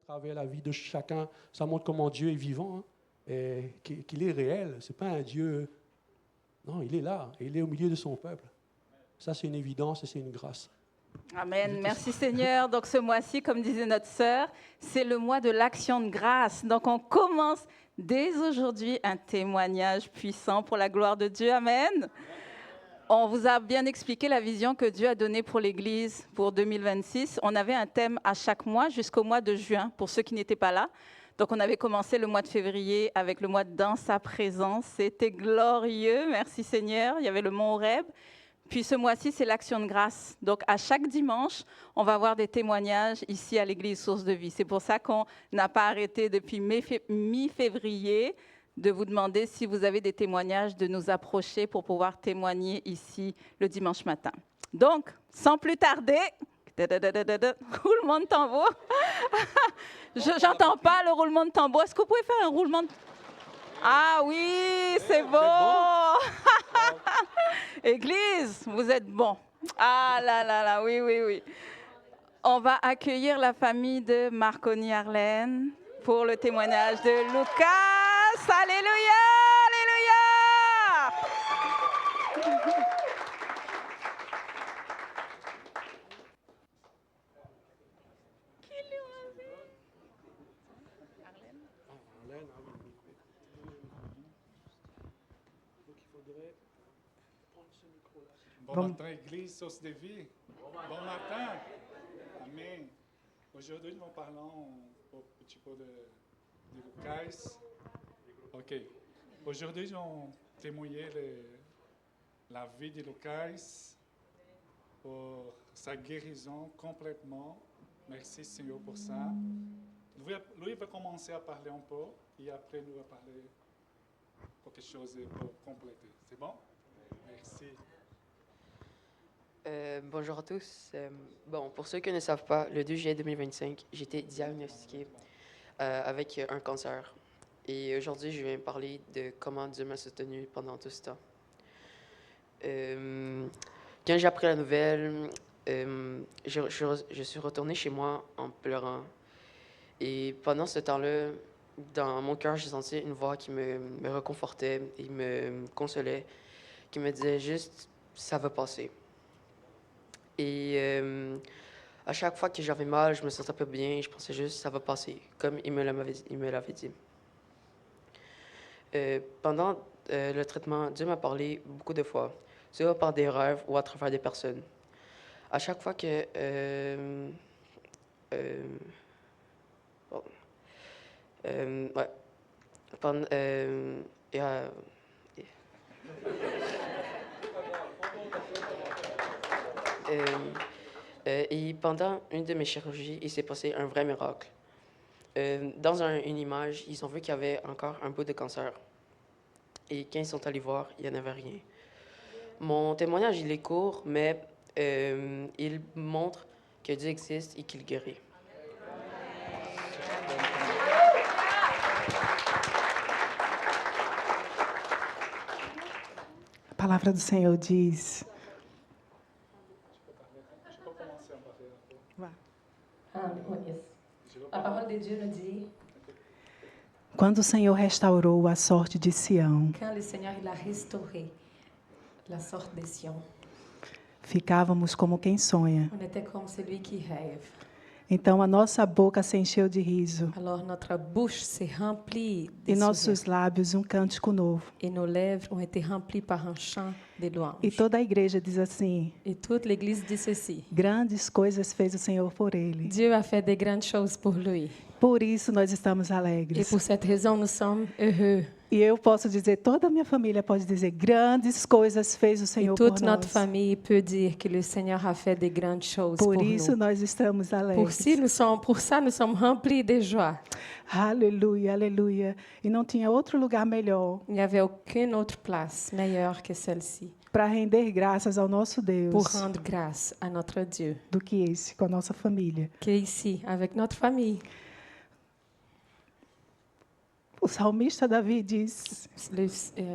travers la vie de chacun. Ça montre comment Dieu est vivant, hein, et qu'il est réel. Ce n'est pas un Dieu... Non, il est là, et il est au milieu de son peuple. Ça, c'est une évidence et c'est une grâce. Amen. Merci Seigneur. Donc ce mois-ci, comme disait notre sœur, c'est le mois de l'action de grâce. Donc on commence dès aujourd'hui un témoignage puissant pour la gloire de Dieu. Amen. On vous a bien expliqué la vision que Dieu a donnée pour l'Église pour 2026. On avait un thème à chaque mois jusqu'au mois de juin, pour ceux qui n'étaient pas là. Donc, on avait commencé le mois de février avec le mois dans sa présence. C'était glorieux, merci Seigneur. Il y avait le mont Horeb. Puis ce mois-ci, c'est l'action de grâce. Donc, à chaque dimanche, on va avoir des témoignages ici à l'Église Source de Vie. C'est pour ça qu'on n'a pas arrêté depuis mi-février de vous demander si vous avez des témoignages, de nous approcher pour pouvoir témoigner ici le dimanche matin. Donc, sans plus tarder, roulement de tambour. Je n'entends pas le roulement de tambour. Est-ce que vous pouvez faire un roulement de... Ah oui, c'est bon. Église, vous êtes bon. Ah là là là, oui, oui, oui. On va accueillir la famille de Marconi Arlène pour le témoignage de Lucas. Alléluia, alléluia. Bon matin, Église, Source de Vie. Bon matin. Amen. Aujourd'hui, nous parlons un petit peu de Lucas. OK. Aujourd'hui, nous allons témoigner la vie de Lucas pour sa guérison complètement. Merci, Seigneur, pour ça. Lui va commencer à parler un peu et après, nous allons parler quelque chose pour compléter. C'est bon? Merci. Bonjour à tous. Bon, pour ceux qui ne savent pas, le 2 juillet 2025, j'ai été diagnostiqué avec un cancer. Et aujourd'hui, je viens parler de comment Dieu m'a soutenu pendant tout ce temps. Quand j'ai appris la nouvelle, je suis retourné chez moi en pleurant. Et pendant ce temps-là, dans mon cœur, j'ai senti une voix qui me réconfortait et me consolait, qui me disait juste « ça va passer ». Et à chaque fois que j'avais mal, je me sentais pas bien, je pensais juste ça va passer, comme il me l'avait dit. Pendant le traitement, Dieu m'a parlé beaucoup de fois, soit par des rêves ou à travers des personnes. À chaque fois que ouais, pendant, et pendant une de mes chirurgies, il s'est passé un vrai miracle. Dans une image, ils ont vu qu'il y avait encore un bout de cancer. Et quand ils sont allés voir, il n'y en avait rien. Mon témoignage, il est court, mais il montre que Dieu existe et qu'il guérit. A palavra do Senhor diz... A parole de Dieu nous dit, Quando o Senhor restaurou a sorte de Sião, quand le Seigneur il a restauré la sorte de Sion, ficávamos como quem sonha. on était comme celui qui rêve. Então a nossa boca se encheu de riso Alors notre bouche s'est remplie de e nossos sourires, lábios um cântico novo. et nos lèvres ont été remplies par un chant de louange. E toda a igreja diz assim: Et toute l'Église dit ceci, grandes coisas fez o Senhor por ele. Dieu a fait de grandes choses pour lui. Por isso nós estamos Et alegres. pour cette raison, nous sommes heureux. E eu posso dizer, toda a minha família pode dizer, grandes coisas fez o Et Senhor por toute notre nós. famille peut dire que le Seigneur a fait de grandes choses Por pour isso nous. nós estamos alegres. Pour ça, nous sommes remplis de joie. Aleluia, aleluia. E não tinha outro lugar melhor Il n'y avait aucune autre place meilleure que celle-ci para render graças ao nosso Deus pour rendre grâce à notre Dieu do que esse com a nossa família. que ici, avec notre famille. O salmista Davi diz: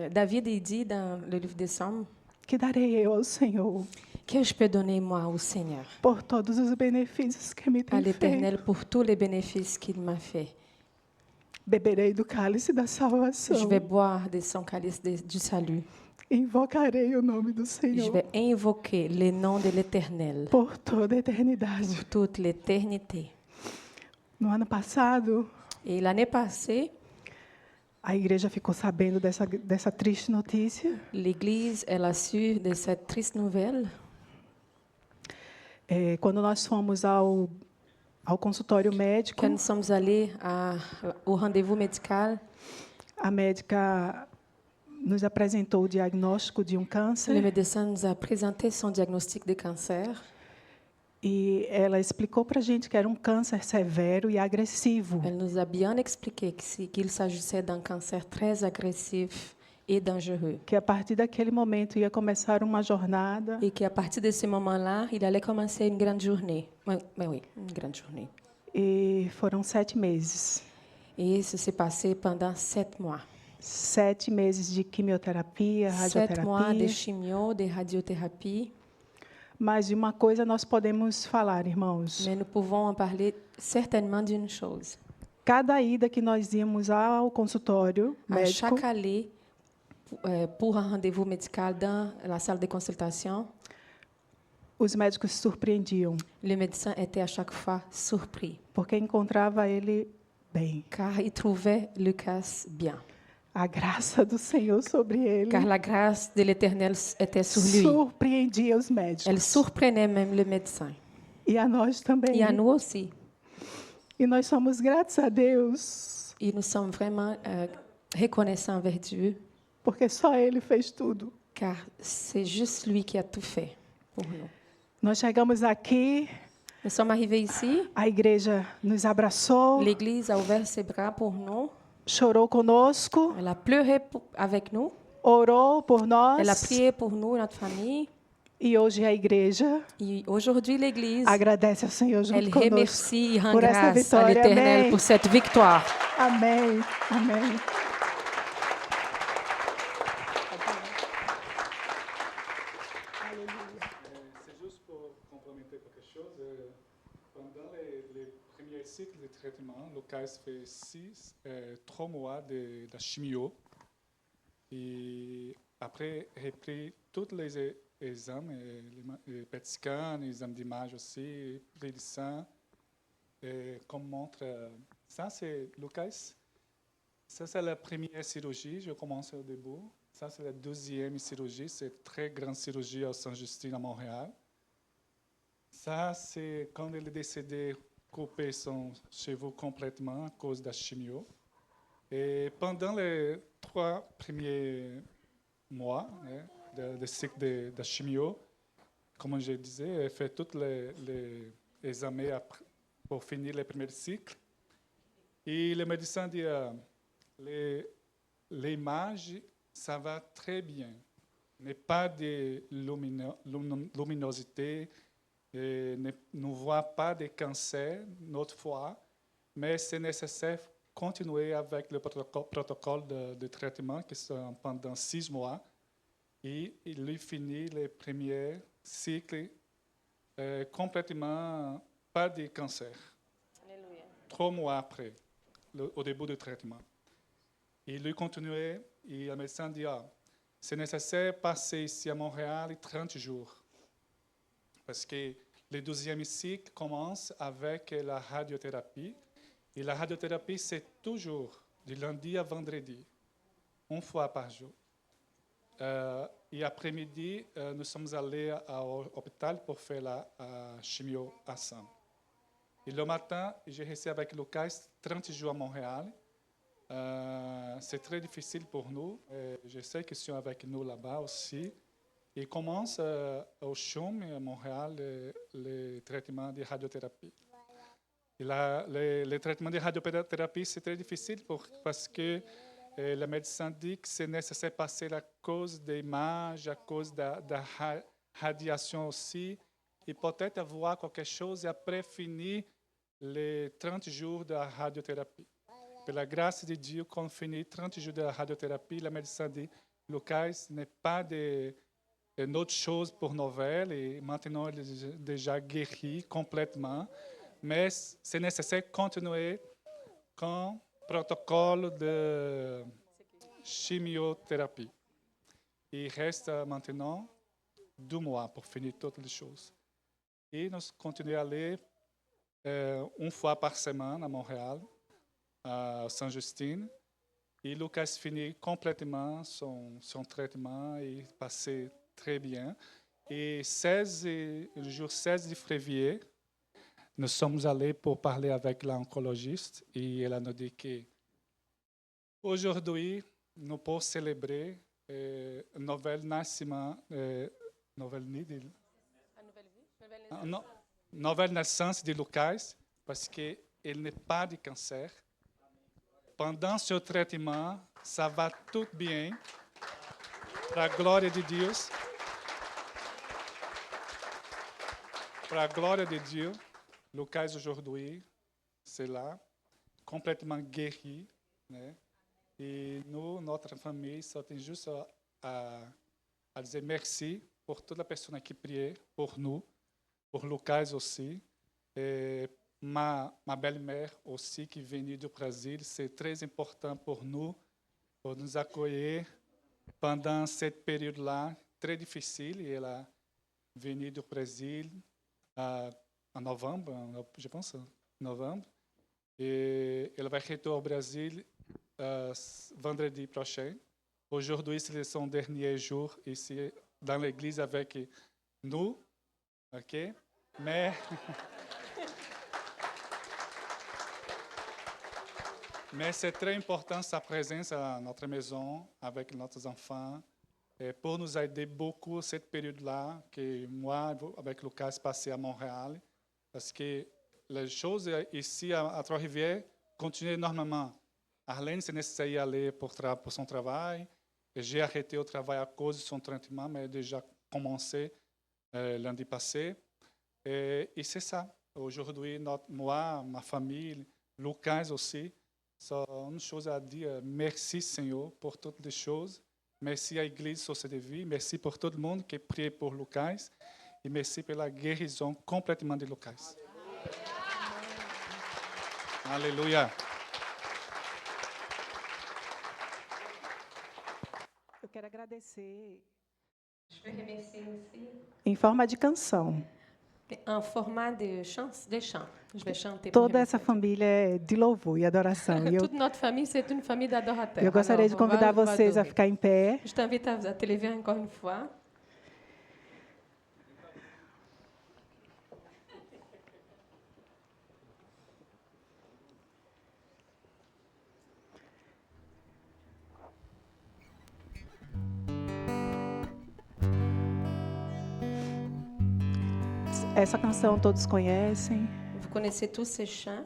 David il dit dans le livre des Psaumes, que darei eu ao Senhor que je peux donner moi au Seigneur, por todos os benefícios que me à tem l'Éternel feito. pour tous les bénéfices qu'il m'a fait. Beberei do cálice da Je salvação. vais boire de son calice du salut. Invocarei o nome do Je Senhor vais invoquer le nom de l'Éternel por toda a eternidade. pour toute l'éternité. No ano passado, Et l'année passée, a igreja ficou sabendo dessa triste notícia. l'Église, elle a su de cette triste nouvelle. Quando nós fomos ao consultório médico, Quand nous sommes allés au rendez-vous médical, a médica nos apresentou o diagnóstico de um le câncer médecin nous a présenté son diagnostic de cancer. e ela explicou para a gente que era um câncer severo e agressivo. Elle nous a bien expliqué qu'il s'agissait d'un cancer très agressif et dangereux. Que a partir daquele momento ia começar uma jornada Et qu'à partir de ce moment-là, il allait commencer une grande journée. Mais oui, une grande journée. e foram 7 meses. Et isso s'est passé pendant 7 mois. 7 meses de quimioterapia, 7 mois de radioterapia. chimio, de radiothérapie. Mas de uma coisa nós podemos falar, irmãos. Mais nous pouvons en parler certainement d'une chose. Cada ida que nós íamos ao consultório À médico, chaque allée, pour un rendez-vous médical dans la salle de consultation, os médicos se surpreendiam, le médecin était à chaque fois surpris, porque encontrava ele bem. car il trouvait Lucas bien. A graça do Senhor sobre ele Car la grâce de l'Éternel était sur lui. surpreendia os médicos. Elle surprenait même le médecin. E a nós também. Et à nous aussi. E nós somos gratos a Deus, Et nous sommes vraiment reconnaissants envers Dieu, porque só Ele fez tudo. car c'est juste lui qui a tout fait pour nous. Nós chegamos aqui, Nous sommes arrivés ici, a igreja nos abraçou, l'Église a ouvert ses bras pour nous, chorou conosco, elle a pleuré avec nous, orou por nós. elle a prié pour nous, notre famille. E hoje a igreja Et aujourd'hui, l'Église, agradece ao Senhor junto elle conosco remercie et rend por essa grâce à vitória. l'Éternel Amém. pour cette victoire. Amém. Amém. C'est juste pour complémenter quelque chose. Pendant les premiers cycles de traitement, Lucas fait 3 mois de chimio. Et après, il a pris tous les examens, les PET scans, les examens d'image aussi, pris du sang. Et comme montre, ça c'est Lucas. Ça c'est la première chirurgie, je commence au début. Ça c'est la deuxième chirurgie, c'est une très grande chirurgie à Saint-Justine à Montréal. Ça c'est quand il est décédé, coupé son cheveu complètement à cause de la chimio. Et pendant les 3 premiers mois de cycle de chimio, comme je disais, elle fait tous les examens pour finir le premier cycle. Et le médecin dit l'image, ça va très bien, mais pas de luminosité, ne voit pas de cancer notre fois, mais c'est nécessaire continuer avec le protocole de traitement qui sont pendant 6 mois et il lui finit les premiers cycles complètement pas de cancer. Alléluia. 3 mois après, au début du traitement. Il lui continuait et le médecin dit c'est nécessaire de passer ici à Montréal 30 jours parce que le deuxième cycle commence avec la radiothérapie. Et la radiothérapie, c'est toujours du lundi à vendredi, 1 fois par jour. Et après-midi, nous sommes allés à l'hôpital pour faire la chimio ensemble. Et le matin, j'ai resté avec Lucas 30 jours à Montréal. C'est très difficile pour nous. Je sais qu'ils sont avec nous là-bas aussi. Il commence au CHUM, à Montréal, le traitement de radiothérapie. Et le traitement de radiothérapie, c'est très difficile parce que le médecin dit que c'est nécessaire de passer à cause des images, à cause de la radiation aussi, et peut-être avoir quelque chose et après finir les 30 jours de radiothérapie. Par la grâce de Dieu, quand on finit 30 jours de radiothérapie, le médecin dit Lucas n'est pas de une autre chose pour Noël et maintenant il est déjà guéri complètement. Mais c'est nécessaire de continuer comme protocole de chimiothérapie. Il reste maintenant 2 mois pour finir toutes les choses. Et nous continuons à aller une fois par semaine à Montréal, à Saint-Justine. Et Lucas finit complètement son traitement et passait très bien. Et le jour 16 février, nous sommes allés pour parler avec l'oncologiste et elle a nous dit qu'aujourd'hui, nous pouvons célébrer le nouvel naissance, nouvelle naissance de Lucas parce qu'il n'est pas de cancer. Pendant ce traitement, ça va tout bien. Pour la gloire de Dieu. Pour la gloire de Dieu, Lucas aujourd'hui, c'est là, complètement guéri. Né? Et nous, notre famille, só tem juste à dire merci pour toute la personne qui priait pour nous, pour Lucas aussi. Et ma belle-mère aussi qui est venue du Brésil, c'est très important pour nous accueillir pendant cette période-là très difficile. Et elle a venu du Brésil en novembre, je pense, novembre. Et elle va retourner au Brésil vendredi prochain. Aujourd'hui, c'est son dernier jour ici dans l'église avec nous. OK? Mais c'est très important sa présence à notre maison avec nos enfants et pour nous aider beaucoup cette période-là que moi, avec Lucas, passé à Montréal. Parce que les choses ici à Trois-Rivières continuent normalement. Arlene, c'est nécessaire d'y aller pour son travail. J'ai arrêté au travail à cause de son traitement, mais déjà commencé lundi passé. Et c'est ça. Aujourd'hui, moi, ma famille, Lucas aussi, só une chose à dire. Merci, Seigneur, pour toutes les choses. Merci à l'Église Société de Vie. Merci pour tout le monde qui prie pour Lucas. Et merci pour la guérison complètement de Lucas. Alléluia. Eu quero agradecer Je veux remercier aussi em forma de canção. en format de chant. Je vais chanter. Toda essa família é de louvor e adoração. E Toute notre famille, c'est une famille d'adorateurs. eu gostaria de Alors, on convidar va vocês a adorer. ficar em pé. Je t'invite à te lever encore une fois. Essa canção todos conhecem, Vous connaissez tous ces chants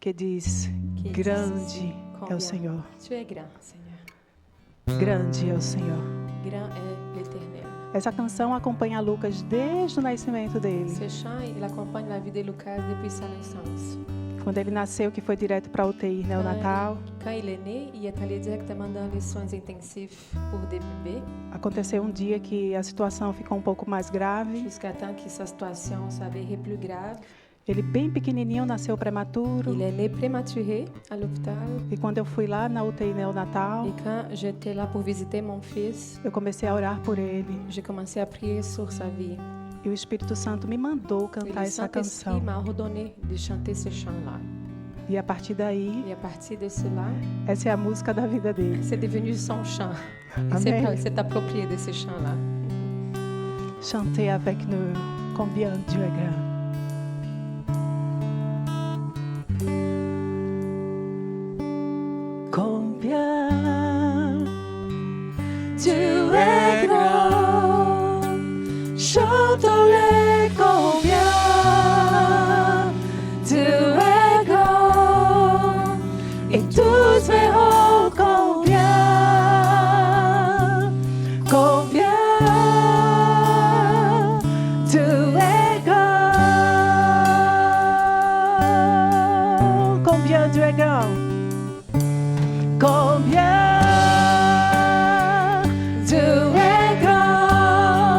que diz: qui Grande disent é combien o Senhor, tu es grand, Seigneur. grande é o Senhor. Grand est l'Éternel. Essa canção acompanha Lucas desde o nascimento dele. Ce chant, il accompagne la vie de Lucas depuis sa naissance. Quando ele nasceu, que foi direto para a UTI neonatal, Quand il est né, il est allé directement dans les soins intensifs pour des bébés, aconteceu um dia que a situação ficou um pouco mais grave. jusqu'à temps que sa situation s'avérait plus grave. Ele, bem pequenininho, nasceu prematuro. Il est né prématuré à l'hôpital. E quando eu fui lá na UTI neonatal, Et quand j'étais là pour visiter mon fils, eu comecei a orar por ele. j'ai commencé à prier sur sa vie. E o Espírito Santo me mandou Et cantar le essa Saint-Esprit canção. m'a ordonné de chanter ce chant-là. E a partir daí, Et à partir de cela, essa é a música da vida dele. c'est devenu son chant. Amen. Il s'est approprié de ce chant-là. Chantez avec nous combien Dieu est grand. Combien Dieu est grand, chantons-le combien Dieu est grand, et tous verront combien Dieu est grand, combien Dieu est grand. Combien Dieu est grand,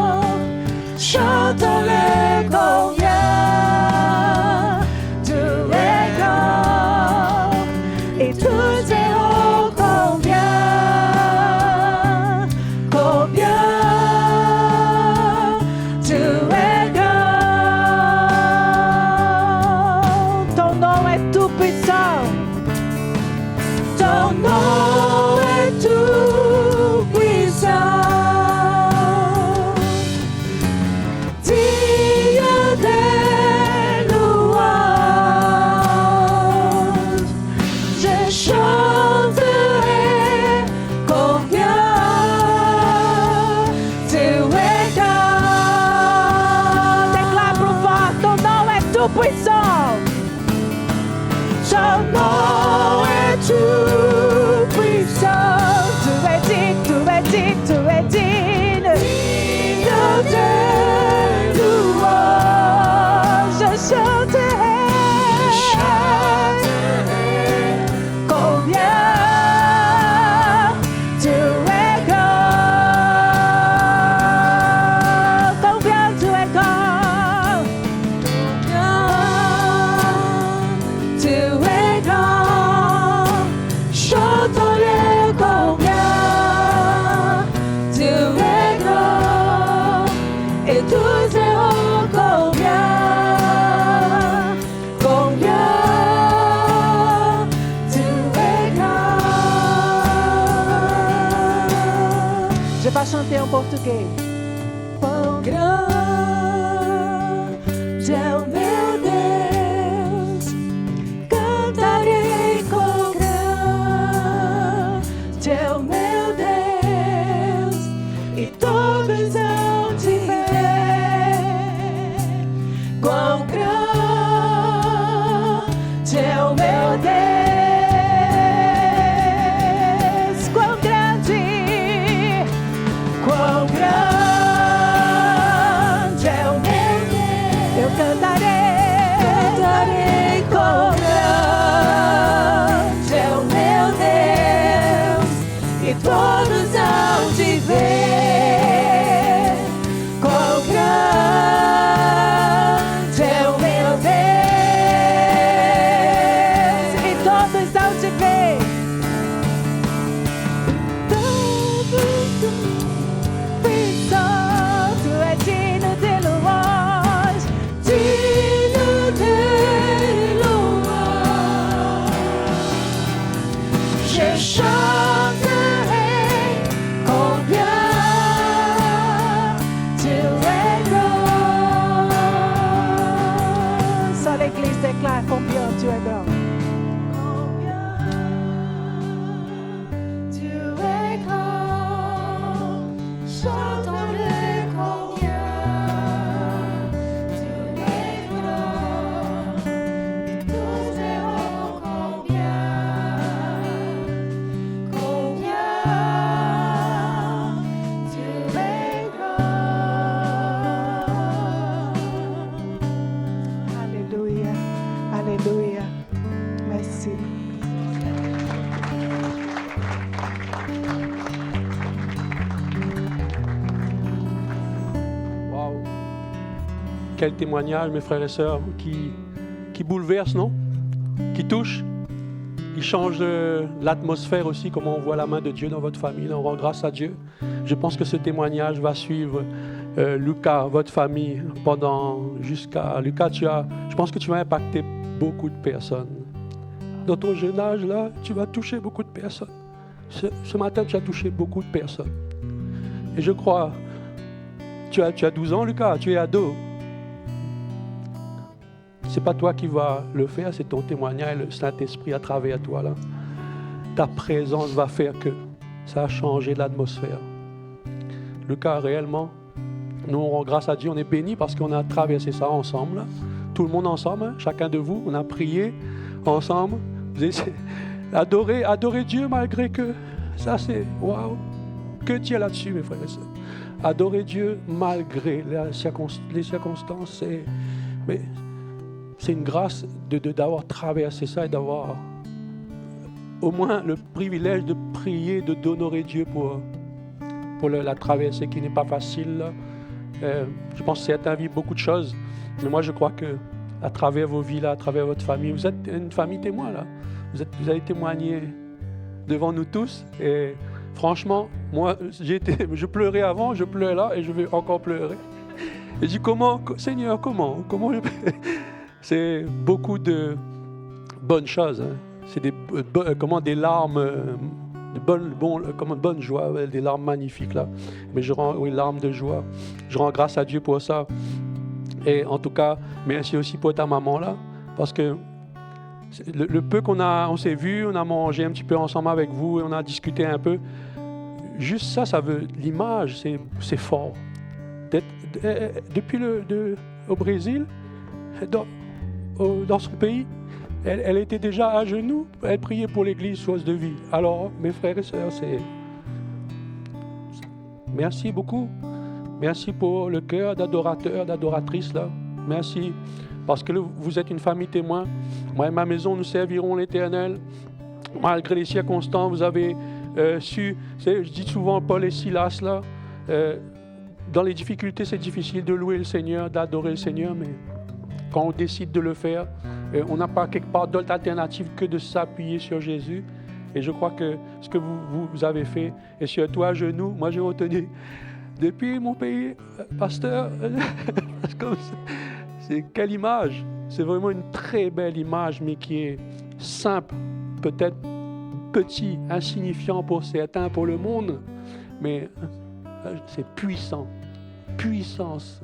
Ton nom est tout puissant. Digne des louanges. Je chanterai combien tu es grand. Déclare plus fort, ton nom est tout puissant. Ton nom est tout puissant. Tu es digne, tu es digne, tu es digne. Digne de louange. Je chanterai combien tu es grand. Combien tu es grand. Tu es grand, chantons-le combien tu es grand, et tous diront combien tu es grand. Je vais chanter en portugais. Quão grande é o meu Deus. Cantarei quão grande é o meu Deus, e todos hão de ver. Quão grande é o meu Deus, quão grande é o meu Deus. Eu cantarei quão grande é o meu Deus, e todos hão de ver. Quão grande é o meu Deus, e todos hão de ver. Tu é digno de louange, digno de louange. Je chanterai combien tu es grand. Só l'Église déclare combien tu es grand. Combien tu es grand. Chantons-le combien tu es grand. Tous verront combien tu es grand. Alléluia, alléluia. Merci. Wow. Quel témoignage, mes frères et sœurs, qui bouleverse, non? Qui touche, qui change l'atmosphère aussi, comment on voit la main de Dieu dans votre famille. On rend grâce à Dieu. Je pense que ce témoignage va suivre Lucas, votre famille, jusqu'à... Lucas, je pense que tu vas impacter beaucoup de personnes. Dans ton jeune âge, là, tu vas toucher beaucoup de personnes. Ce matin, tu as touché beaucoup de personnes. Et je crois, tu as 12 ans, Lucas, tu es ado. C'est pas toi qui vas le faire, c'est ton témoignage, le Saint-Esprit à travers toi, là. Ta présence va faire que ça a changé l'atmosphère. Lucas, réellement, nous, on rend grâce à Dieu, on est bénis parce qu'on a traversé ça ensemble, là. Tout le monde ensemble, hein, chacun de vous, on a prié ensemble. Vous avez adoré Dieu malgré que ça c'est waouh. Que Dieu là-dessus, mes frères et sœurs. Adorer Dieu malgré les circonstances, c'est une grâce d'avoir traversé ça et d'avoir au moins le privilège de prier, d'honorer Dieu pour la traversée qui n'est pas facile. Je pense que certains vivent beaucoup de choses, mais moi je crois que à travers vos vies, là, à travers votre famille, vous êtes une famille témoin là. Vous avez témoigné devant nous tous et franchement, moi je pleurais avant, je pleure là et je vais encore pleurer. Et je dis comment, Seigneur, comment je... C'est beaucoup de bonnes choses. Hein. c'est des larmes, comme une bonne joie, des larmes magnifiques là. Mais larmes de joie. Je rends grâce à Dieu pour ça. Et en tout cas, merci aussi pour ta maman là, parce que le peu on s'est vu, on a mangé un petit peu ensemble avec vous, et on a discuté un peu. Juste ça veut l'image, c'est fort. Depuis au Brésil, dans son pays, elle était déjà à genoux, elle priait pour l'Église Source de Vie. Alors, mes frères et sœurs, merci beaucoup. Merci pour le cœur d'adorateur, d'adoratrice là. Merci. Parce que vous êtes une famille témoin. Moi et ma maison, nous servirons l'Éternel. Malgré les circonstances, vous avez su, je dis souvent Paul et Silas là, dans les difficultés, c'est difficile de louer le Seigneur, d'adorer le Seigneur, mais quand on décide de le faire, on n'a pas quelque part d'autre alternative que de s'appuyer sur Jésus. Et je crois que ce que vous avez fait, et surtout à genoux, moi j'ai retenu, depuis mon pays, pasteur, c'est quelle image? C'est vraiment une très belle image, mais qui est simple, peut-être petit, insignifiant pour certains, pour le monde, mais c'est puissant. Puissance.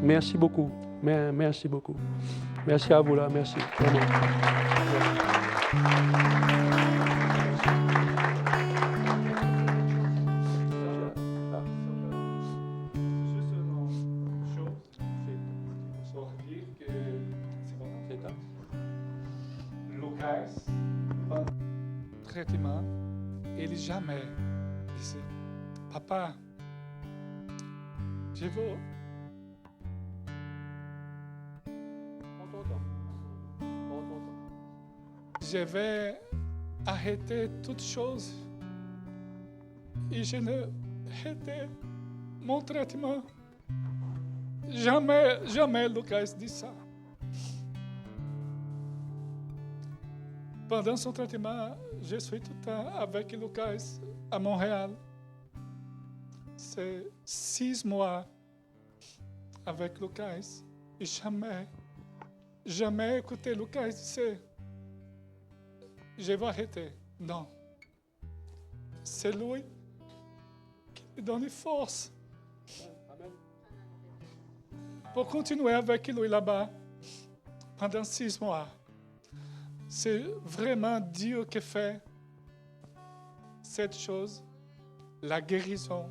Merci beaucoup. Merci beaucoup. Merci à vous là, merci. Vraiment. Traitement, ele jamais disait, papa, je veux. Je vais arrêter toutes choses et je ne arrêter mon traitement. Jamais Lucas dit ça. Pendant son traitement, je suis tout le temps avec Lucas à Montréal. C'est 6 mois avec Lucas. Et jamais écouté Lucas dire, je vais arrêter. Non. C'est lui qui me donne force pour continuer avec lui là-bas pendant 6 mois. C'est vraiment Dieu qui fait cette chose, la guérison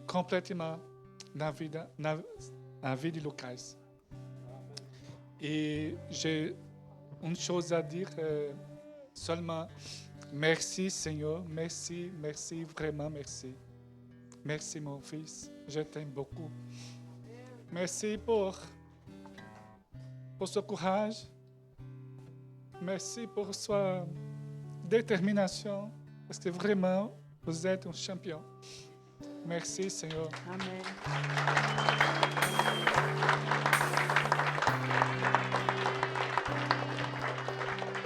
complètement dans la vie de Lucas. Et j'ai une chose à dire seulement. Merci Seigneur, merci, vraiment merci. Merci mon fils, je t'aime beaucoup. Merci pour ce courage. Merci pour sa détermination, parce que vraiment, vous êtes un champion. Merci, Seigneur. Amém.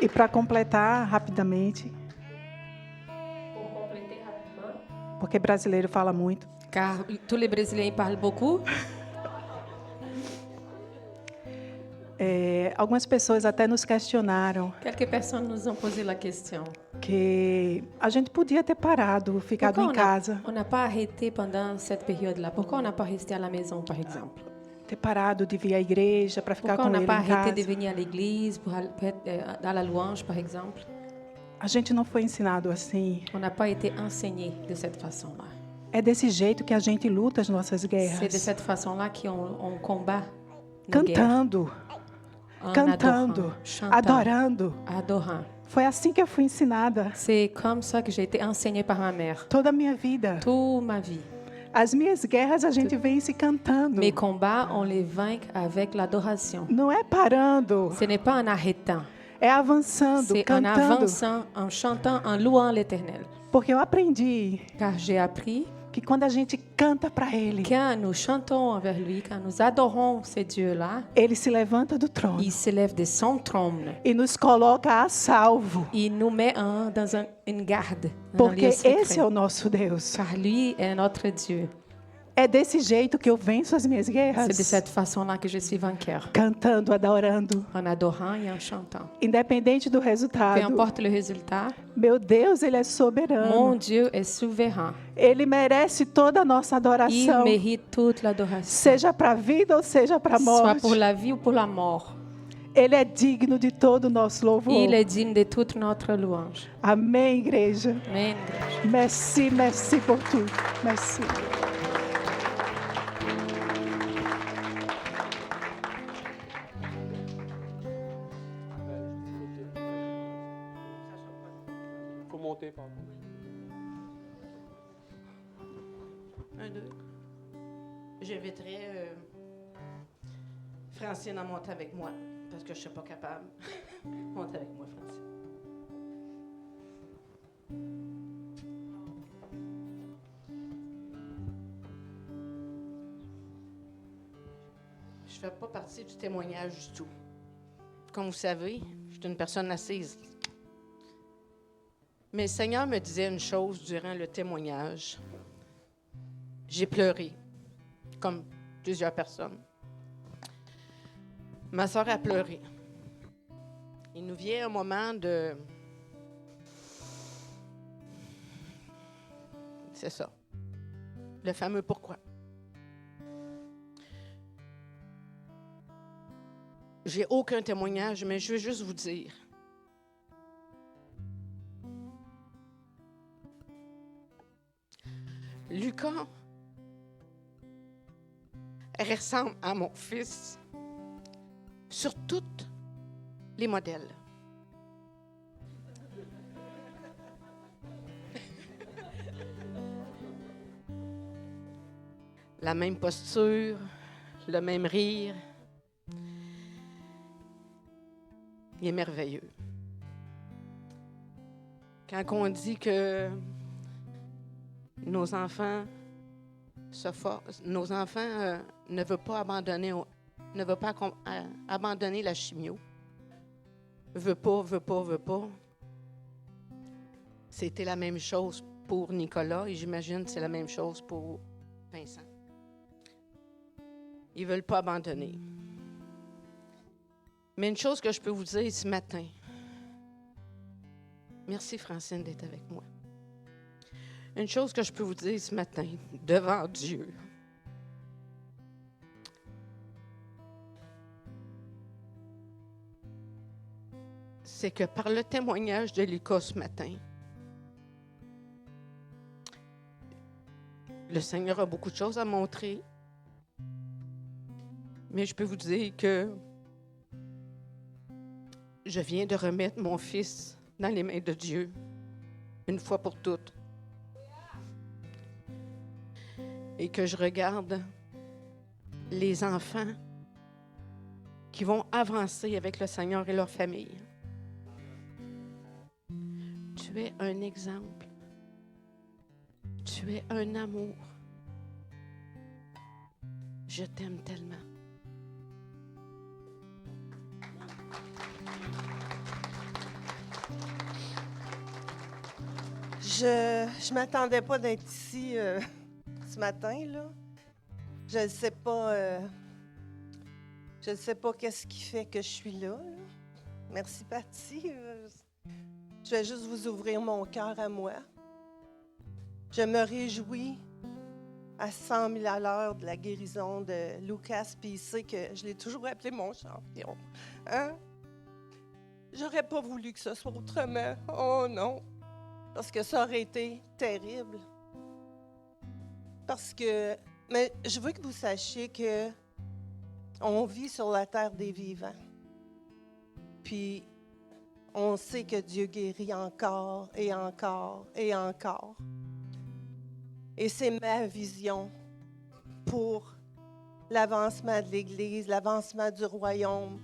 E para completar rapidamente, porque brasileiro fala muito. Car tous les Brésiliens parlent beaucoup. Algumas pessoas até nos questionaram Quelques personnes nous ont posé la question. que a gente podia ter parado, ficado em casa. On n'a pas arrêté pendant cette période-là. Pourquoi on n'a pas resté à la maison, par exemple? Ter parado de vir à igreja para ficar Pourquoi on com n'a ele pas em arrêté de casa. venir à l'église pour à la louange, par exemple? A gente não foi ensinado assim. On n'a pas été enseigné de cette façon-là. É desse jeito que a gente luta as nossas C'est de guerras. cette façon-là qu'on combat nos guerres. Cantando, En cantando, adorant, chantant, adorando. adorant. Foi assim que eu fui ensinada C'est comme ça que j'ai été enseignée par ma mère. toda a minha vida. Toute ma vie. As minhas guerras a gente vence cantando. Mes combats, on les vainc avec l'adoration. Não é parando, Ce n'est pas en arrêtant. é avançando, C'est en cantando. avançant, en chantant, en louant l'Éternel. Porque eu aprendi Car j'ai appris que quando a gente canta para Ele, quand nous chantons envers lui, quand nous adorons ce Dieu-là, Ele se levanta do trono il s'élève de son trône. e nos coloca a salvo. Il nous met une garde, dans un Porque lieu esse é secret. o nosso Deus. Car lui est notre Dieu. É desse jeito que eu venço as minhas guerras. C'est de cette façon-là que je suis vainqueur. Cantando, adorando. En adorant et en chantant. Independente do Peu resultado. importe le résultat, Meu Deus, Ele é mon soberano. Dieu est souverain. Ele merece toda a nossa Il adoração. mérite toute l'adoration. Seja para a vida ou seja para a Soit morte. pour la vie ou pour la mort. Ele é digno de todo o nosso louvor. Il est digne de toute notre louange. Amém, igreja. Amen. Merci, merci por tudo. Merci. Faut monter, pardon. Un, deux. J'inviterais Francine à monter avec moi, parce que je ne suis pas capable. Monte avec moi, Francine. Je ne fais pas partie du témoignage du tout. Comme vous savez, je suis une personne assise. Mais le Seigneur me disait une chose durant le témoignage. J'ai pleuré, comme plusieurs personnes. Ma soeur a pleuré. Il nous vient un moment de... C'est ça. Le fameux pourquoi. J'ai aucun témoignage, mais je veux juste vous dire. Lucas ressemble à mon fils sur tous les modèles. La même posture, le même rire. Il est merveilleux. Quand on dit que nos enfants ne veulent pas abandonner, abandonner la chimio. Veut pas. C'était la même chose pour Nicolas et j'imagine que c'est la même chose pour Vincent. Ils ne veulent pas abandonner. Mais une chose que je peux vous dire ce matin, merci Francine d'être avec moi. Une chose que je peux vous dire ce matin, devant Dieu, c'est que par le témoignage de Lucas ce matin, le Seigneur a beaucoup de choses à montrer, mais je peux vous dire que je viens de remettre mon fils dans les mains de Dieu, une fois pour toutes. Et que je regarde les enfants qui vont avancer avec le Seigneur et leur famille. Tu es un exemple. Tu es un amour. Je t'aime tellement. Je ne m'attendais pas d'être ici ce matin, là. Je ne sais pas qu'est-ce qui fait que je suis là. Merci, Patty. Je vais juste vous ouvrir mon cœur à moi. Je me réjouis à 100 000 à l'heure de la guérison de Lucas, puis il sait que je l'ai toujours appelé mon champion. Hein? J'aurais pas voulu que ce soit autrement. Oh non! Parce que ça aurait été terrible. Mais je veux que vous sachiez que on vit sur la terre des vivants. Puis, on sait que Dieu guérit encore et encore et encore. Et c'est ma vision pour l'avancement de l'Église, l'avancement du royaume.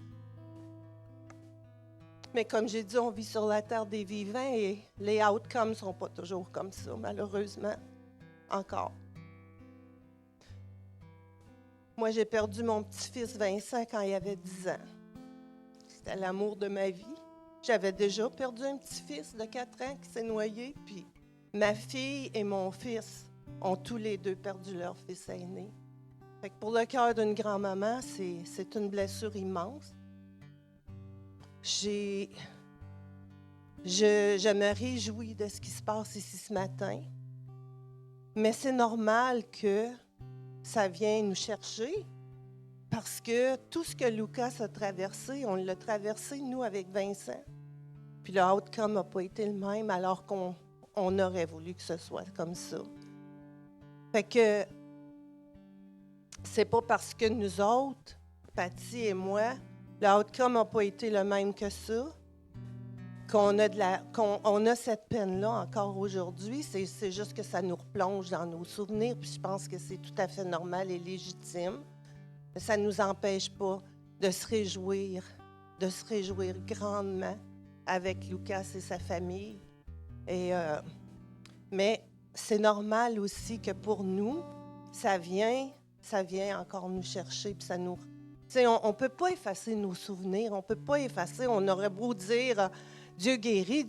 Mais comme j'ai dit, on vit sur la terre des vivants et les outcomes ne sont pas toujours comme ça, malheureusement, encore. Moi, j'ai perdu mon petit-fils Vincent quand il avait 10 ans. C'était l'amour de ma vie. J'avais déjà perdu un petit-fils de 4 ans qui s'est noyé, puis ma fille et mon fils ont tous les deux perdu leur fils aîné. Fait que pour le cœur d'une grand-maman, c'est une blessure immense. Je me réjouis de ce qui se passe ici ce matin, mais c'est normal que ça vienne nous chercher parce que tout ce que Lucas a traversé, on l'a traversé, nous, avec Vincent. Puis le outcome n'a pas été le même alors qu'on aurait voulu que ce soit comme ça. Fait que c'est pas parce que nous autres, Patty et moi, le outcome n'a pas été le même que ça, qu'on a cette peine-là encore aujourd'hui. C'est juste que ça nous replonge dans nos souvenirs, puis je pense que c'est tout à fait normal et légitime. Mais ça ne nous empêche pas de se réjouir grandement avec Lucas et sa famille. Mais c'est normal aussi que pour nous, ça vient encore nous chercher, puis ça nous... On ne peut pas effacer nos souvenirs, on ne peut pas effacer, on aurait beau dire Dieu guérit,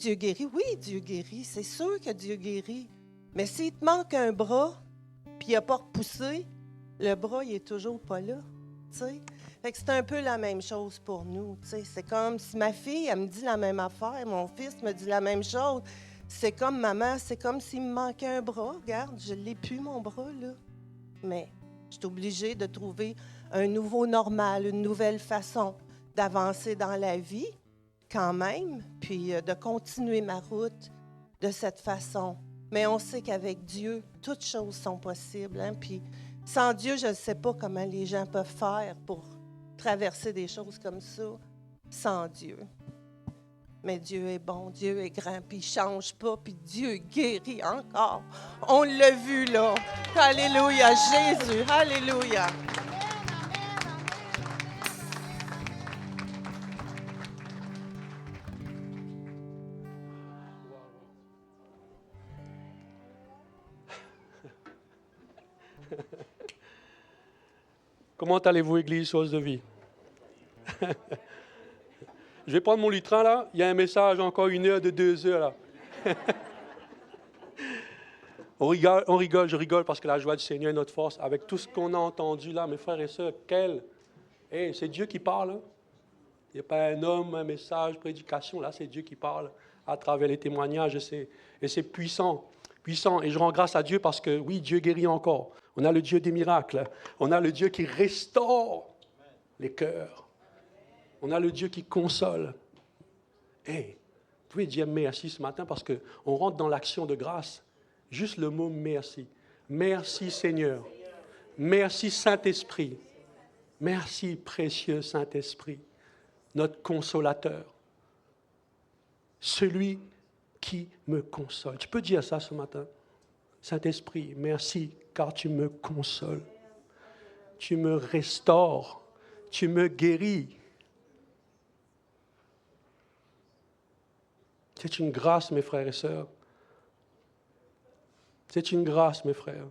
oui, Dieu guérit, c'est sûr que Dieu guérit. Mais s'il te manque un bras, puis il n'a pas repoussé, le bras, il n'est toujours pas là. T'sais. Fait que c'est un peu la même chose pour nous. T'sais. C'est comme si ma fille, elle me dit la même affaire, mon fils me dit la même chose. C'est comme maman, c'est comme s'il me manquait un bras. Regarde, je ne l'ai plus, mon bras, là. Mais je suis obligée de trouver un nouveau normal, une nouvelle façon d'avancer dans la vie, quand même, puis de continuer ma route de cette façon. Mais on sait qu'avec Dieu, toutes choses sont possibles. Hein? Puis sans Dieu, je ne sais pas comment les gens peuvent faire pour traverser des choses comme ça sans Dieu. Mais Dieu est bon, Dieu est grand, puis il ne change pas, puis Dieu guérit encore. On l'a vu, là. Alléluia, Jésus, alléluia. Comment allez-vous, Église Source de Vie? Je vais prendre mon litrin, là. Il y a un message, encore 1 heure de 2 heures, là. on rigole, je rigole parce que la joie du Seigneur est notre force. Avec tout ce qu'on a entendu là, mes frères et sœurs, c'est Dieu qui parle. Hein? Il n'y a pas un homme, un message, prédication. Là, c'est Dieu qui parle à travers les témoignages. Et c'est puissant. Et je rends grâce à Dieu parce que, oui, Dieu guérit encore. On a le Dieu des miracles. On a le Dieu qui restaure les cœurs. On a le Dieu qui console. Vous pouvez dire merci ce matin parce qu'on rentre dans l'action de grâce. Juste le mot merci. Merci Seigneur. Merci Saint-Esprit. Merci précieux Saint-Esprit, notre consolateur. Celui qui me console. Tu peux dire ça ce matin? Saint-Esprit, merci car tu me consoles. Tu me restaures. Tu me guéris. C'est une grâce, mes frères et sœurs. C'est une grâce, mes frères.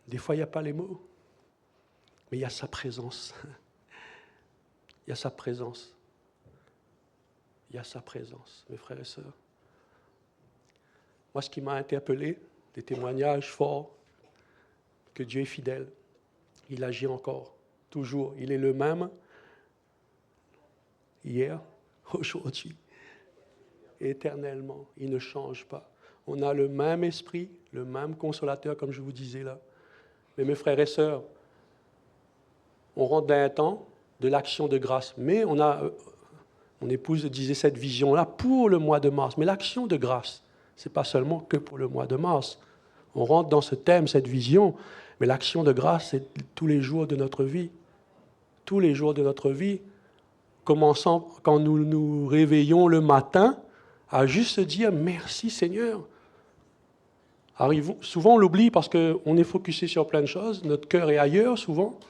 Des fois, il n'y a pas les mots, mais il y a sa présence. Il y a sa présence. Il y a sa présence, mes frères et sœurs. Moi, ce qui m'a interpellé, des témoignages forts, que Dieu est fidèle. Il agit encore, toujours. Il est le même hier, aujourd'hui, éternellement. Il ne change pas. On a le même esprit, le même consolateur, comme je vous disais là. Mais mes frères et sœurs, on rentre dans un temps de l'action de grâce. Mais mon épouse disait cette vision-là pour le mois de mars. Mais l'action de grâce, ce n'est pas seulement que pour le mois de mars. On rentre dans ce thème, cette vision, mais l'action de grâce, c'est tous les jours de notre vie. Tous les jours de notre vie, commençant quand nous nous réveillons le matin, à juste dire merci Seigneur. Souvent on l'oublie parce qu'on est focusé sur plein de choses, notre cœur est ailleurs souvent.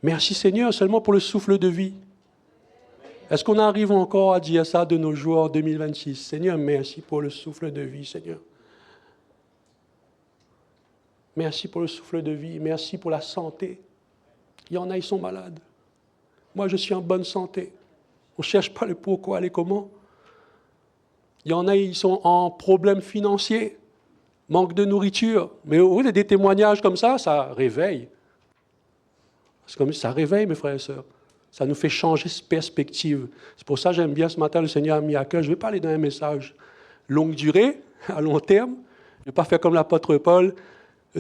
Merci Seigneur seulement pour le souffle de vie. Est-ce qu'on arrive encore à dire ça de nos jours en 2026? Seigneur, merci pour le souffle de vie, Seigneur. Merci pour le souffle de vie. Merci pour la santé. Il y en a, ils sont malades. Moi, je suis en bonne santé. On ne cherche pas le pourquoi, les comment. Il y en a, ils sont en problème financier, manque de nourriture. Mais au lieu des témoignages comme ça réveille. C'est comme ça réveille, mes frères et sœurs. Ça nous fait changer de perspective. C'est pour ça que j'aime bien ce matin, le Seigneur a mis à cœur. Je ne vais pas aller dans un message longue durée, à long terme. Je ne vais pas faire comme l'apôtre Paul.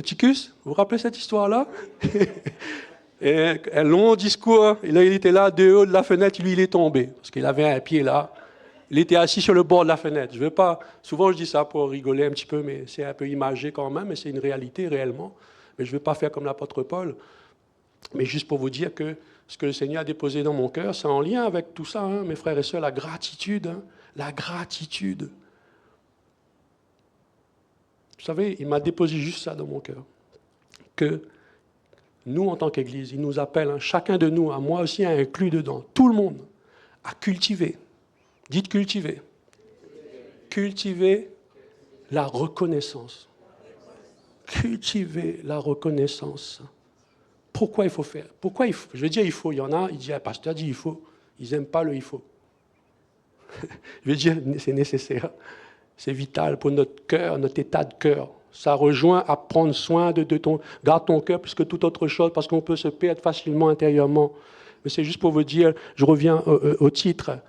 Tychus, vous vous rappelez cette histoire-là? Et un long discours. Et là, il était là, de haut de la fenêtre, lui, il est tombé. Parce qu'il avait un pied là. Il était assis sur le bord de la fenêtre. Je veux pas. Souvent, je dis ça pour rigoler un petit peu, mais c'est un peu imagé quand même, mais c'est une réalité réellement. Mais je ne veux pas faire comme l'apôtre Paul. Mais juste pour vous dire que ce que le Seigneur a déposé dans mon cœur, c'est en lien avec tout ça, hein, mes frères et sœurs, la gratitude. Hein, la gratitude. Vous savez, il m'a déposé juste ça dans mon cœur. Que nous, en tant qu'Église, il nous appelle, hein, chacun de nous, à moi aussi inclus dedans, tout le monde, à cultiver. Dites cultiver. Cultiver la reconnaissance. Cultiver la reconnaissance. Pourquoi il faut faire? Pourquoi il faut? Je veux dire il faut. Il y en a, il dit, le pasteur dit il faut. Ils n'aiment pas le il faut. Je veux dire, c'est nécessaire. C'est vital pour notre cœur, notre état de cœur. Ça rejoint à prendre soin de ton... Garde ton cœur plus que toute autre chose, parce qu'on peut se perdre facilement intérieurement. Mais c'est juste pour vous dire, je reviens au titre,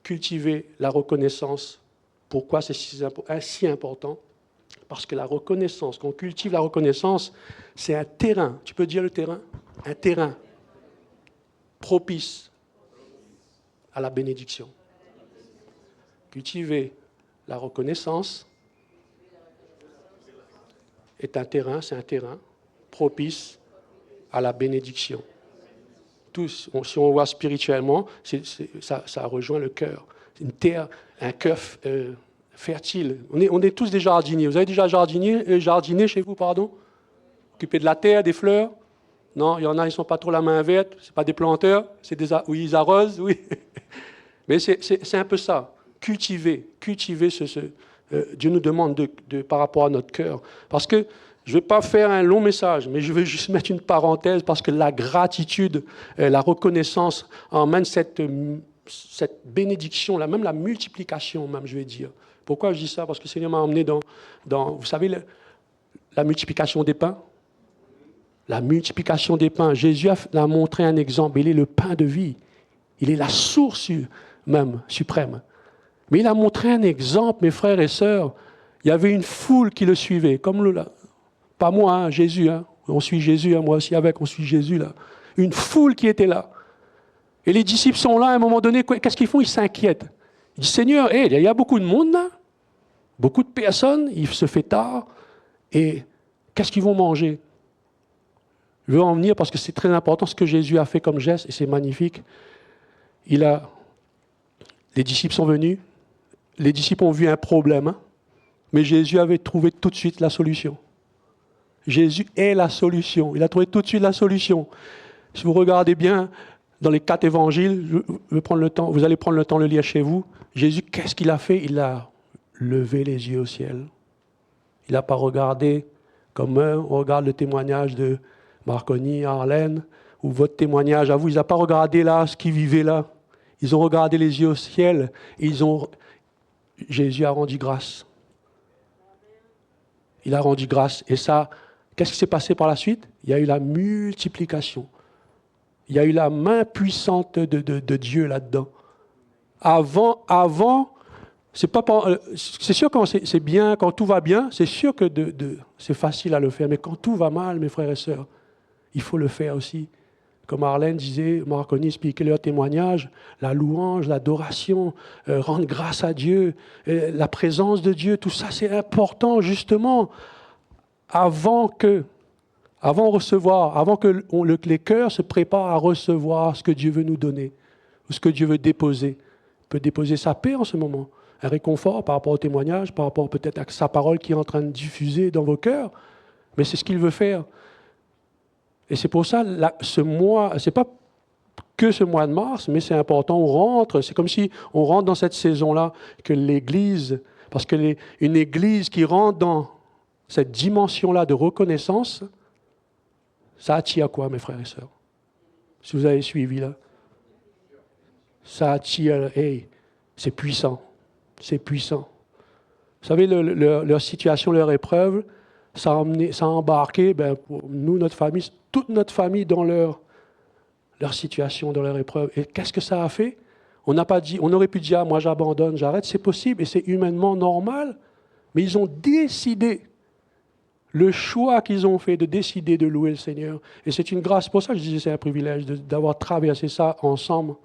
cultiver la reconnaissance. Pourquoi c'est si important? Parce que la reconnaissance, quand on cultive la reconnaissance, c'est un terrain. Tu peux dire le terrain? Un terrain propice à la bénédiction. Cultiver la reconnaissance est un terrain, c'est un terrain propice à la bénédiction. Tous, si on voit spirituellement, ça rejoint le cœur. Une terre, un cœur fertile. On est tous des jardiniers. Vous avez déjà jardiné chez vous, pardon? Occupé de la terre, des fleurs? Non, il y en a, ils ne sont pas trop la main verte. Ce pas des planteurs. Oui, ils arrosent, oui. Mais c'est un peu ça. Cultiver Dieu nous demande par rapport à notre cœur. Parce que je ne vais pas faire un long message, mais je vais juste mettre une parenthèse parce que la gratitude, la reconnaissance emmène cette bénédiction, même la multiplication, même, je vais dire. Pourquoi je dis ça? Parce que le Seigneur m'a emmené dans vous savez, la multiplication des pains. La multiplication des pains. Jésus a montré un exemple. Il est le pain de vie. Il est la source même suprême. Mais il a montré un exemple, mes frères et sœurs. Il y avait une foule qui le suivait. Pas moi, hein, Jésus. Hein. On suit Jésus, hein, moi aussi avec, on suit Jésus là. Une foule qui était là. Et les disciples sont là, à un moment donné, qu'est-ce qu'ils font? Ils s'inquiètent. Ils disent, Seigneur, il y a beaucoup de monde là. Beaucoup de personnes, il se fait tard. Et qu'est-ce qu'ils vont manger? Je veux en venir parce que c'est très important ce que Jésus a fait comme geste, et c'est magnifique. Les disciples sont venus. Les disciples ont vu un problème, hein, mais Jésus avait trouvé tout de suite la solution. Jésus est la solution. Il a trouvé tout de suite la solution. Si vous regardez bien dans les 4 évangiles, vous allez prendre le temps de le lire chez vous. Jésus, qu'est-ce qu'il a fait? Il a levé les yeux au ciel. Il n'a pas regardé comme on regarde le témoignage de Marconi, Arlène, ou votre témoignage à vous. Il n'a pas regardé là ce qui vivait là. Ils ont regardé les yeux au ciel et Jésus a rendu grâce. Il a rendu grâce. Et ça, qu'est-ce qui s'est passé par la suite? Il y a eu la multiplication. Il y a eu la main puissante de Dieu là-dedans. Avant, c'est sûr quand c'est bien, quand tout va bien, c'est sûr que c'est facile à le faire. Mais quand tout va mal, mes frères et sœurs, il faut le faire aussi. Comme Arlène disait, Marconi expliquait leur témoignage, la louange, l'adoration, rendre grâce à Dieu, la présence de Dieu, tout ça c'est important justement avant que les cœurs se préparent à recevoir ce que Dieu veut nous donner, ou ce que Dieu veut déposer. Il peut déposer sa paix en ce moment, un réconfort par rapport au témoignage, par rapport peut-être à sa parole qui est en train de diffuser dans vos cœurs, mais c'est ce qu'il veut faire. Et c'est pour ça, ce mois, ce n'est pas que ce mois de mars, mais c'est important, c'est comme si on rentre dans cette saison-là, que l'Église, parce qu'une Église qui rentre dans cette dimension-là de reconnaissance, ça attire à quoi, mes frères et sœurs? Si vous avez suivi là, Ça attire, hey, c'est puissant. C'est puissant. Vous savez, leur situation, leur épreuve, ça a embarqué, pour nous, notre famille, toute notre famille dans leur situation, dans leur épreuve. Et qu'est-ce que ça a fait? On n'a pas dit, on aurait pu dire, moi j'abandonne, j'arrête, c'est possible et c'est humainement normal. Mais ils ont décidé, le choix qu'ils ont fait de décider de louer le Seigneur. Et c'est une grâce, pour ça que je disais c'est un privilège d'avoir traversé ça ensemble,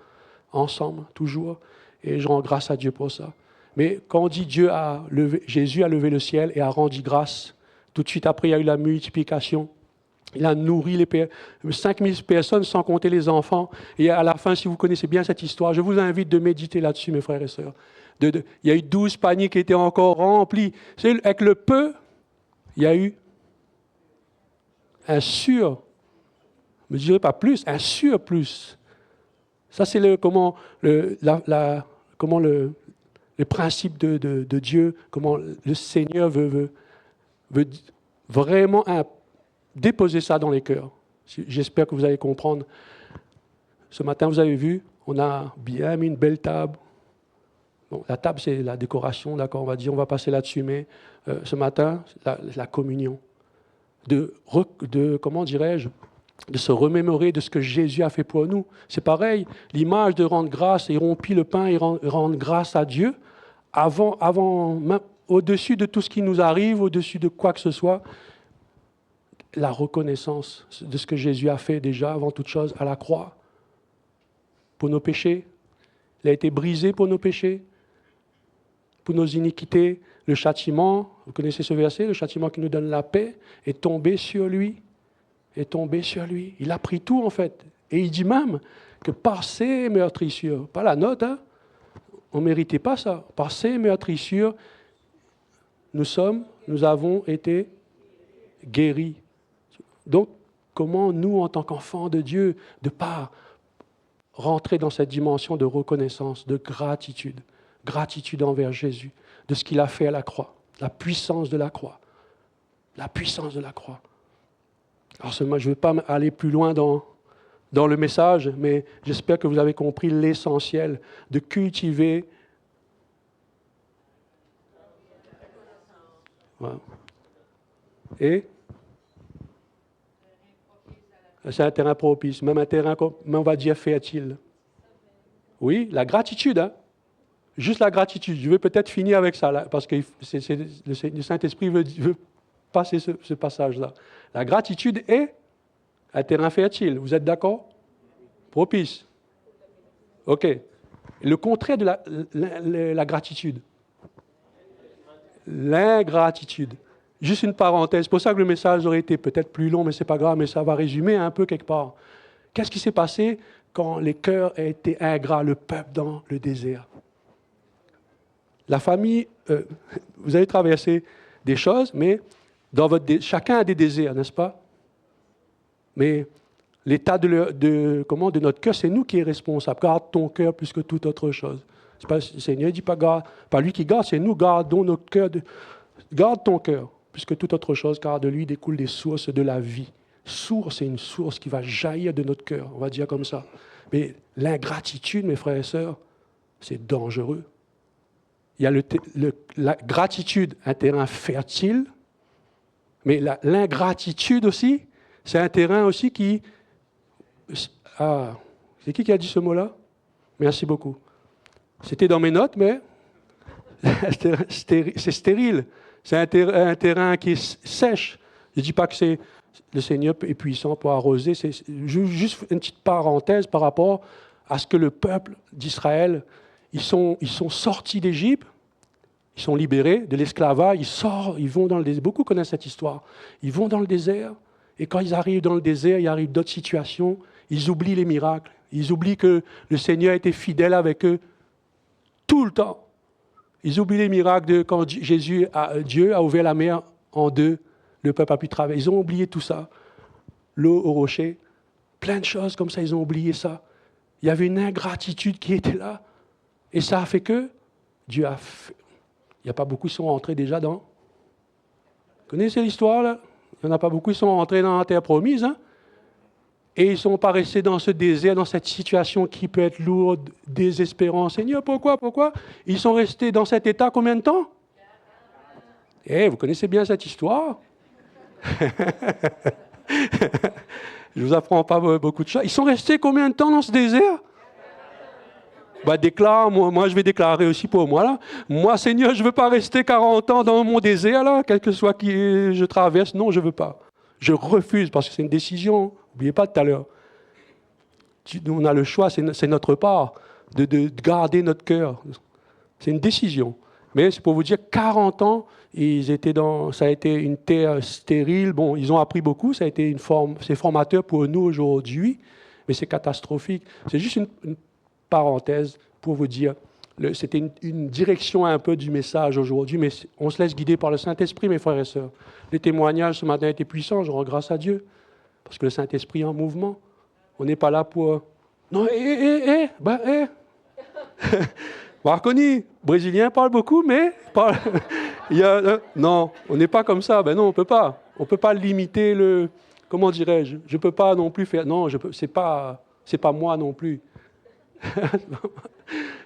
toujours. Et je rends grâce à Dieu pour ça. Mais quand on dit Jésus a levé le ciel et a rendu grâce, tout de suite après il y a eu la multiplication. Il a nourri les 5000 personnes sans compter les enfants. Et à la fin, si vous connaissez bien cette histoire, je vous invite de méditer là-dessus, mes frères et sœurs. Il y a eu 12 paniers qui étaient encore remplis. Avec le peu, il y a eu un je ne dirais pas plus, un surplus. Ça, c'est le principe de Dieu, comment le Seigneur veut vraiment déposer ça dans les cœurs. J'espère que vous allez comprendre. Ce matin, vous avez vu, on a bien mis une belle table. Bon, la table, c'est la décoration, d'accord, on va passer là-dessus, mais ce matin, la communion. Comment dirais-je, de se remémorer de ce que Jésus a fait pour nous. C'est pareil, l'image de rendre grâce, et rompit le pain et rendre grâce à Dieu, au-dessus de tout ce qui nous arrive, au-dessus de quoi que ce soit, la reconnaissance de ce que Jésus a fait déjà, avant toute chose, à la croix, pour nos péchés. Il a été brisé pour nos péchés, pour nos iniquités. Le châtiment, vous connaissez ce verset, le châtiment qui nous donne la paix, est tombé sur lui. Est tombé sur lui. Il a pris tout, en fait. Et il dit même que par ses meurtrissures, pas la note, hein, on ne méritait pas ça. Par ses meurtrissures, nous avons été guéris. Donc, comment nous, en tant qu'enfants de Dieu, de ne pas rentrer dans cette dimension de reconnaissance, de gratitude envers Jésus, de ce qu'il a fait à la croix, la puissance de la croix. La puissance de la croix. Alors, je ne vais pas aller plus loin dans le message, mais j'espère que vous avez compris l'essentiel de cultiver. Voilà. Et c'est un terrain propice, même un terrain, mais on va dire fertile. Oui, la gratitude, hein? Juste la gratitude. Je vais peut-être finir avec ça, là, parce que le Saint-Esprit veut passer ce passage-là. La gratitude est un terrain fertile. Vous êtes d'accord? Propice. OK. Le contraire de la gratitude. L'ingratitude. Juste une parenthèse. C'est pour ça que le message aurait été peut-être plus long, mais ce n'est pas grave, mais ça va résumer un peu quelque part. Qu'est-ce qui s'est passé quand les cœurs étaient ingrats, le peuple dans le désert? La famille, vous avez traversé des choses, mais chacun a des désirs, n'est-ce pas? Mais l'état de notre cœur, c'est nous qui est responsable. Garde ton cœur plus que toute autre chose. C'est pas, le Seigneur ne dit pas lui qui garde, c'est nous gardons notre cœur. Garde ton cœur plus que toute autre chose, car de lui découlent des sources de la vie. Source, c'est une source qui va jaillir de notre cœur, on va dire comme ça. Mais l'ingratitude, mes frères et sœurs, c'est dangereux. Il y a la gratitude, un terrain fertile, mais l'ingratitude aussi, c'est un terrain aussi qui... Ah, c'est qui a dit ce mot-là? Merci beaucoup. C'était dans mes notes, mais c'est stérile. C'est un terrain qui est sèche. Je ne dis pas que le Seigneur est puissant pour arroser. C'est juste une petite parenthèse par rapport à ce que le peuple d'Israël, ils sont sortis d'Égypte, ils sont libérés de l'esclavage, ils vont dans le désert. Beaucoup connaissent cette histoire. Ils vont dans le désert, et quand ils arrivent dans le désert, il arrive d'autres situations, ils oublient les miracles, ils oublient que le Seigneur était fidèle avec eux tout le temps. Ils oublient les miracles de quand Dieu a ouvert la mer en deux, le peuple a pu traverser. Ils ont oublié tout ça. L'eau au rocher, plein de choses comme ça, ils ont oublié ça. Il y avait une ingratitude qui était là. Et ça a fait que Dieu a fait. Il n'y a pas beaucoup qui sont rentrés déjà dans. Vous connaissez l'histoire, là? Il n'y en a pas beaucoup qui sont rentrés dans la terre promise. Hein? Et ils ne sont pas restés dans ce désert, dans cette situation qui peut être lourde, désespérant. Seigneur, pourquoi? Ils sont restés dans cet état combien de temps? Vous connaissez bien cette histoire. Je ne vous apprends pas beaucoup de choses. Ils sont restés combien de temps dans ce désert? Déclare, moi je vais déclarer aussi pour moi. Là. Moi, Seigneur, je ne veux pas rester 40 ans dans mon désert, là, quel que soit qui je traverse. Non, je ne veux pas. Je refuse parce que c'est une décision. N'oubliez pas tout à l'heure. On a le choix, c'est notre part, de garder notre cœur. C'est une décision. Mais c'est pour vous dire, 40 ans, ça a été une terre stérile. Bon, ils ont appris beaucoup, ça a été c'est formateur pour nous aujourd'hui, mais c'est catastrophique. C'est juste une parenthèse pour vous dire, c'était une direction un peu du message aujourd'hui, mais on se laisse guider par le Saint-Esprit, mes frères et sœurs. Les témoignages ce matin étaient puissants, je rends grâce à Dieu, parce que le Saint-Esprit est en mouvement. On n'est pas là pour... Non, Marconi, Brésilien parle beaucoup, mais... non, on n'est pas comme ça. Non, on peut pas. On ne peut pas limiter le... Comment dirais-je? Je ne peux pas non plus faire... Non, c'est pas moi non plus.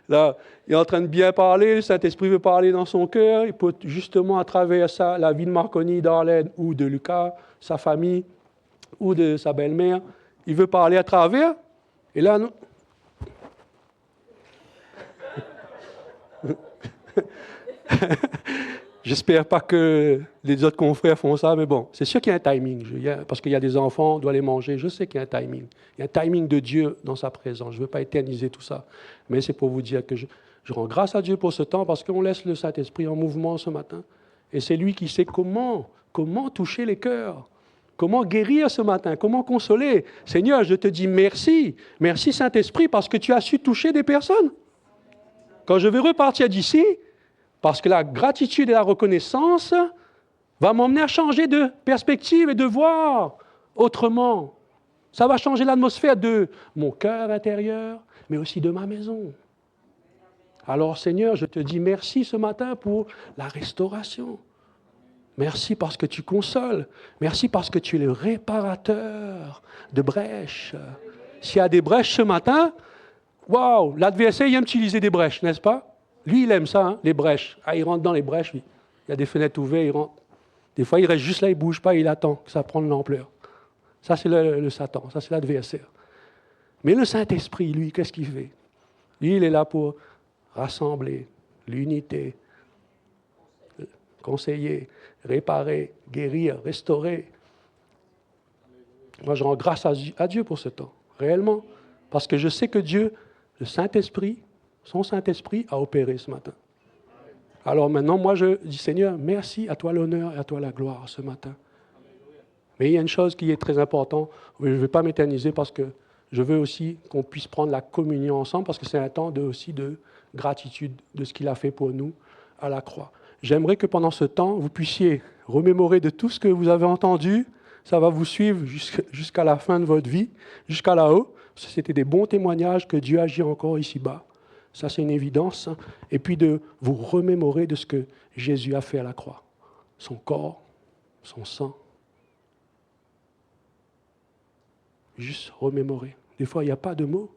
Là, il est en train de bien parler, le Saint-Esprit veut parler dans son cœur, il peut justement à travers ça, la vie de Marconi, d'Arlène ou de Lucas, sa famille ou de sa belle-mère, il veut parler à travers, et là, non. J'espère pas que les autres confrères font ça, mais bon, c'est sûr qu'il y a un timing. Parce qu'il y a des enfants, on doit les manger. Je sais qu'il y a un timing. Il y a un timing de Dieu dans sa présence. Je ne veux pas éterniser tout ça. Mais c'est pour vous dire que je rends grâce à Dieu pour ce temps parce qu'on laisse le Saint-Esprit en mouvement ce matin. Et c'est lui qui sait comment toucher les cœurs. Comment guérir ce matin, comment consoler. Seigneur, je te dis merci. Merci Saint-Esprit parce que tu as su toucher des personnes. Quand je vais repartir d'ici, parce que la gratitude et la reconnaissance va m'emmener à changer de perspective et de voir autrement. Ça va changer l'atmosphère de mon cœur intérieur, mais aussi de ma maison. Alors Seigneur, je te dis merci ce matin pour la restauration. Merci parce que tu consoles. Merci parce que tu es le réparateur de brèches. S'il y a des brèches ce matin, waouh, l'adversaire, il aime utiliser des brèches, n'est-ce pas? Lui, il aime ça, hein, les brèches. Il rentre dans les brèches, lui. Il y a des fenêtres ouvertes, il rentre. Des fois, il reste juste là, il ne bouge pas, il attend que ça prenne l'ampleur. Ça, c'est le Satan, ça, c'est l'adversaire. Mais le Saint-Esprit, lui, qu'est-ce qu'il fait? Lui, il est là pour rassembler l'unité, conseiller, réparer, guérir, restaurer. Moi, je rends grâce à Dieu pour ce temps, réellement. Parce que je sais que Dieu, le Saint-Esprit, son Saint-Esprit a opéré ce matin. Alors maintenant, moi, je dis, Seigneur, merci, à toi l'honneur et à toi la gloire ce matin. Mais il y a une chose qui est très importante, je ne vais pas m'éterniser parce que je veux aussi qu'on puisse prendre la communion ensemble, parce que c'est un temps aussi de gratitude de ce qu'il a fait pour nous à la croix. J'aimerais que pendant ce temps, vous puissiez remémorer de tout ce que vous avez entendu. Ça va vous suivre jusqu'à la fin de votre vie, jusqu'à là-haut. C'était des bons témoignages que Dieu agit encore ici-bas. Ça, c'est une évidence. Et puis de vous remémorer de ce que Jésus a fait à la croix. Son corps, son sang. Juste remémorer. Des fois, il n'y a pas de mots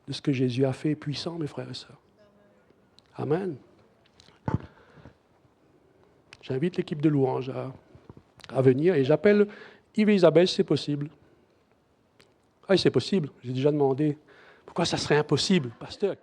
de ce que Jésus a fait puissant, mes frères et sœurs. Amen. J'invite l'équipe de louange à venir et j'appelle Yves et Isabelle si c'est possible. Ah, c'est possible. J'ai déjà demandé. Pourquoi ça serait impossible, pasteur?